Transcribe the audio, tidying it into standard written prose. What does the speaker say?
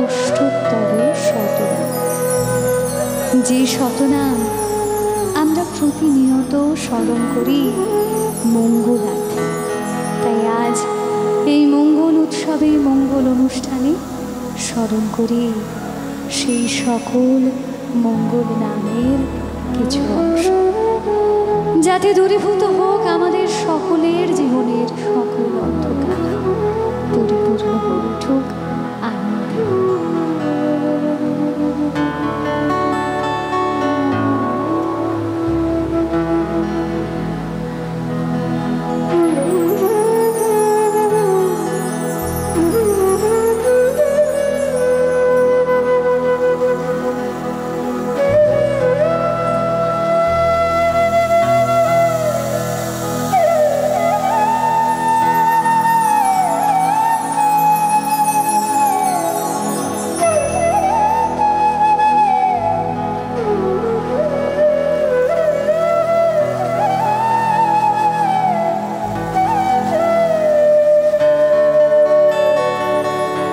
অষ্টোত্তর শতনাম। যে শতনাম আমরা প্রতিনিয়ত স্মরণ করি মঙ্গলার্থে। তাই আজ এই মঙ্গল উৎসবে, মঙ্গল অনুষ্ঠানে স্মরণ করি সেই সকল মঙ্গল নামের কিছু অংশ, যাতে দূরীভূত হোক আমাদের সকলের জীবনের সকল অন্ধকার, পরিপূর্ণ হয়ে উঠুক